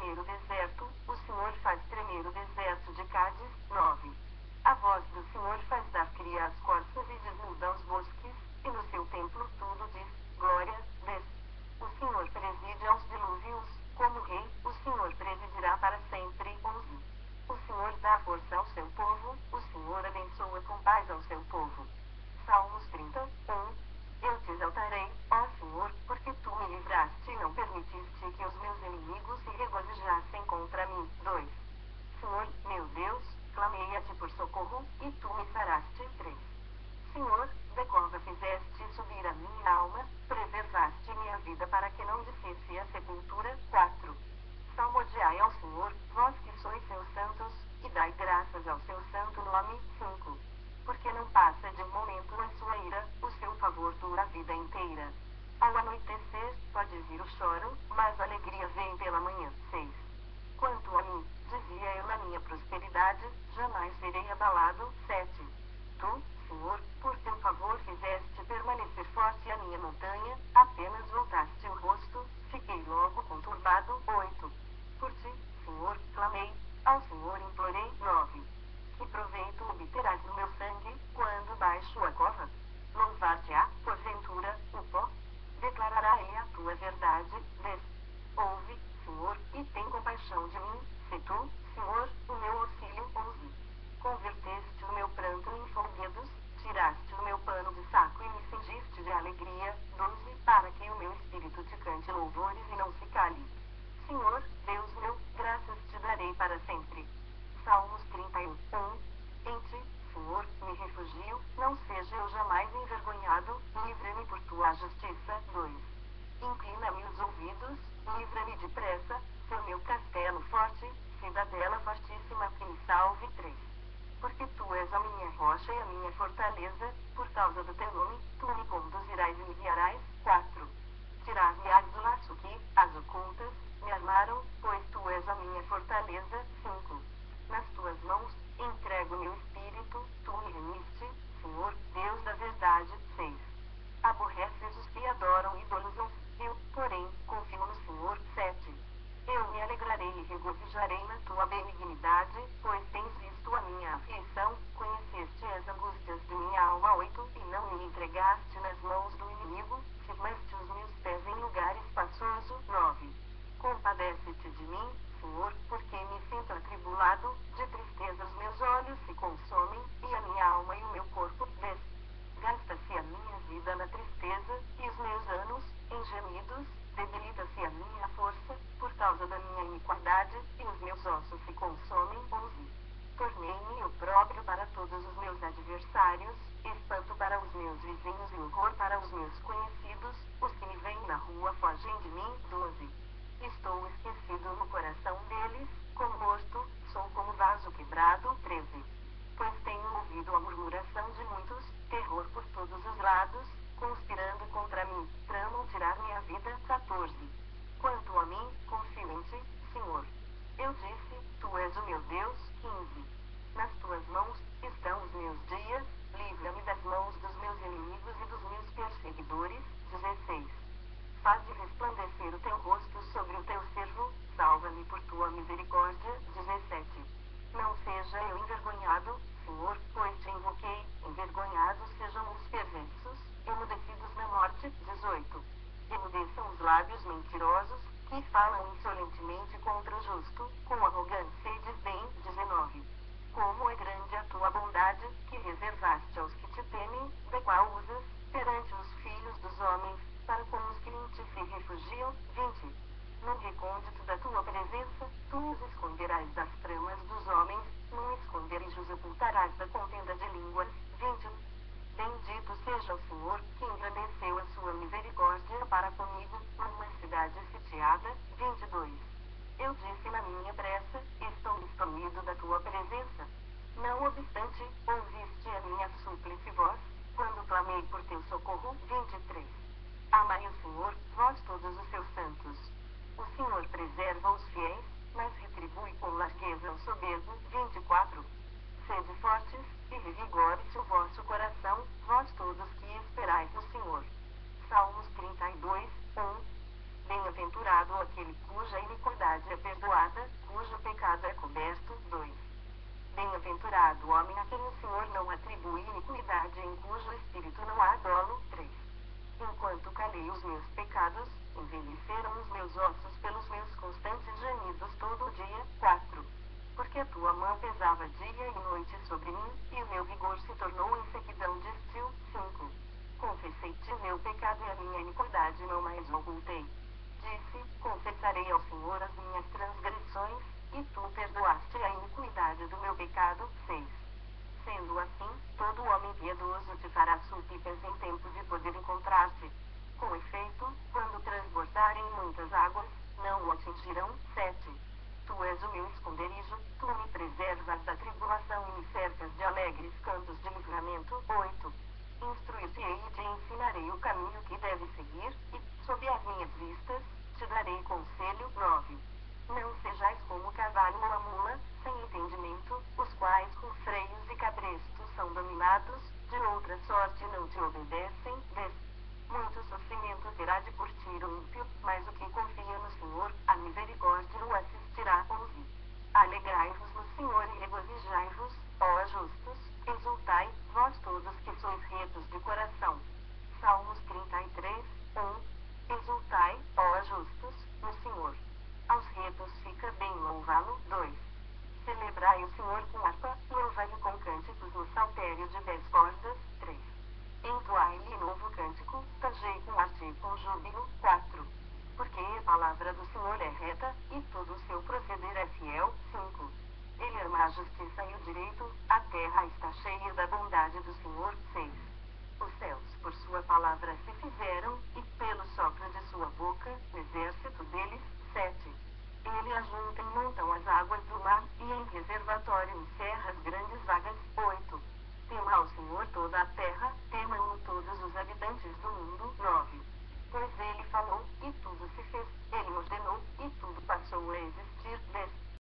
tremer o deserto, o Senhor faz tremer o deserto de Cádiz. 9. A voz do Senhor faz dar cria às corças e desnuda os bosques, e no seu templo tudo diz, glória, 10. O Senhor preside aos dilúvios, como rei, o Senhor presidirá para sempre. 11. O Senhor dá força ao seu povo, o Senhor abençoa com paz ao seu povo. Salmos 31. Eu te exaltarei, ó Senhor, porque tu me livraste e não permitiste que os meus inimigos se regozijassem contra mim. 2. Senhor, meu Deus, clamei a ti por socorro, e tu me saraste. 3. Senhor, da cova fizeste subir a minha alma, preservaste minha vida para que não descesse à sepultura. 4. Salmodiai ao Senhor, vós que sois seus santos, e dai graças ao seu santo nome. 5. Porque não passa de um momento a sua ira, o seu favor dura a vida inteira. Ao anoitecer, pode vir o choro, mas a alegria vem pela manhã. 6. Quanto a mim, dizia eu na minha prosperidade, jamais serei abalado. 7. Tu, Senhor, por teu favor fizeste permanecer forte a minha montanha, apenas voltaste o rosto, fiquei logo conturbado. 8. Por ti, Senhor, clamei, ao Senhor implorei. 9. Que proveito obterás no meu sangue, quando baixo a cova? Louvar-te-á, porventura, o pó? Declarará ele a tua verdade. 10. Ouve, Senhor, e tem compaixão de mim, se tu, Senhor, o meu auxílio. 11. Converteste o meu pranto em folguedos, tiraste o meu pano de saco e me cingiste de alegria. 12. Para que o meu espírito te cante louvores e não se cale. Senhor, Deus meu, graças te darei para sempre. Salmos 31. Em ti, Senhor, me refugio, não seja eu jamais envergonhado, livra-me por tua justiça. 2. Inclina-me os ouvidos, livra-me depressa, ser meu castelo forte, cidadela fortíssima que me salve. 3. Porque tu és a minha rocha e a minha fortaleza, por causa do teu nome, tu me conduzirás e me guiarás. 4. Tirar-me-ás do laço que, as ocultas, me armaram, pois tu és a minha fortaleza. 5. Nas tuas mãos, entrego meu espírito, tu me remiste, Senhor, Deus da verdade. 6. Aborreces os que adoram ídolos, eu, porém, confio no Senhor. 7. Eu me alegrarei e regozijarei na tua benignidade, pois tens visto a minha aflição, conheceste as angústias de minha alma. 8. E não me entregaste nas mãos do inimigo, firmaste os meus pés em lugar espaçoso. 9. Compadece-te de mim, Senhor, porque me sinto atribulado, de tristeza os meus olhos se consomem, e a minha alma e o meu corpo. 10. Gasta-se a minha vida na tristeza, e os meus anos, em gemidos, debilita-se a minha força, por causa da minha iniquidade, e os meus ossos se consomem. 11. Tornei-me opróbrio para todos os meus adversários, espanto para os meus vizinhos e horror para os meus conhecidos, os que me veem na rua fogem de mim. 12. Estou esquecido no coração deles, como morto, sou como vaso quebrado. 13. Pois tenho ouvido a murmuração de muitos, terror por todos os lados, conspirando contra mim, tramam tirar minha vida. 14. Quanto a mim, confio em ti, Senhor. Eu disse, tu és o meu Deus. 15. Nas tuas mãos estão os meus dias, livra-me das mãos dos meus inimigos e dos meus perseguidores. 16. Faze resplandecer o teu rosto sobre o teu servo, salva-me por tua misericórdia. 17. Não seja eu envergonhado, Senhor, pois te invoquei, envergonhados sejam os perversos, emudecidos na morte. 18. Emudeçam os lábios mentirosos, que falam insolentemente contra o justo, com arrogância e desdém. 19. Como é grande a tua bondade, que reservaste aos que te temem, da qual usas, perante os filhos dos homens, para com os que em ti se refugiam. 20. No recôndito da tua presença, tu os esconderás das tramas dos homens, num esconderijo os ocultarás da contenda de línguas. 21. Bendito seja o Senhor, que engrandeceu a sua misericórdia para comigo, numa cidade sitiada. 22. Eu disse na minha pressa, estou destruído da tua presença. Não obstante, ouviste a minha súplice voz, quando clamei por teu socorro. 23. Amai o Senhor, vós todos os seus santos. O Senhor preserva os fiéis, mas retribui com largueza o soberbo. 24. Sede fortes, e revigore-se o vosso coração, vós todos que esperais no Senhor. Salmos 32. Bem-aventurado aquele cuja iniquidade é perdoada lavada, cujo pecado é coberto. 2. Bem-aventurado o homem a quem o Senhor não atribui iniquidade, em cujo espírito não há dolo. 3. Enquanto calei os meus pecados, envelheceram os meus ossos pelos meus constantes gemidos todo o dia. 4. Porque a tua mão pesava dia e noite sobre mim, e o meu vigor se tornou em sequidão de estio. 5. Confessei-te meu pecado e a minha iniquidade não mais ocultei. Disse, confessarei ao Senhor as minhas transgressões, e tu perdoaste a iniquidade do meu pecado. 6. Sendo assim, todo homem piedoso te fará súplicas em tempo de poder encontrar-te. Com efeito, quando transbordarem muitas águas, não o atingirão. 7. Tu és o meu esconderijo, tu me preservas da tribulação e me cercas de alegres cantos de livramento. 8. Instruir-te-ei e te ensinarei o caminho que deves seguir, e, sob as minhas vistas, te darei conselho. 9. Não sejais como o cavalo ou a mula, sem entendimento, os quais com freios e cabrestos são dominados, de outra sorte não te obedecem. 10. Muito sofrimento terá de curtir o ímpio, mas o que confia no Senhor, a misericórdia o assistirá. 11. Alegrai-vos no Senhor e regozijai-vos, ó justos, exultai, vós todos que sois retos de coração. Salmos 33, 1. Exultai, ó justos, no Senhor. Aos retos fica bem louvá-lo. 2. Celebrai o Senhor com harpa, louvai-o com cânticos no saltério de 10 cordas. 3. Entoai-lhe novo cântico, tangei com arte e com júbilo. 4. Porque a palavra do Senhor é reta, e todo o seu proceder é fiel. 5. Ele ama a justiça e o direito, a terra está cheia da bondade do Senhor. 6. Os céus por sua palavra se fizeram, e pelo sopro de sua boca, o exército deles. 7. Ele ajunta em montão as águas do mar, e em reservatório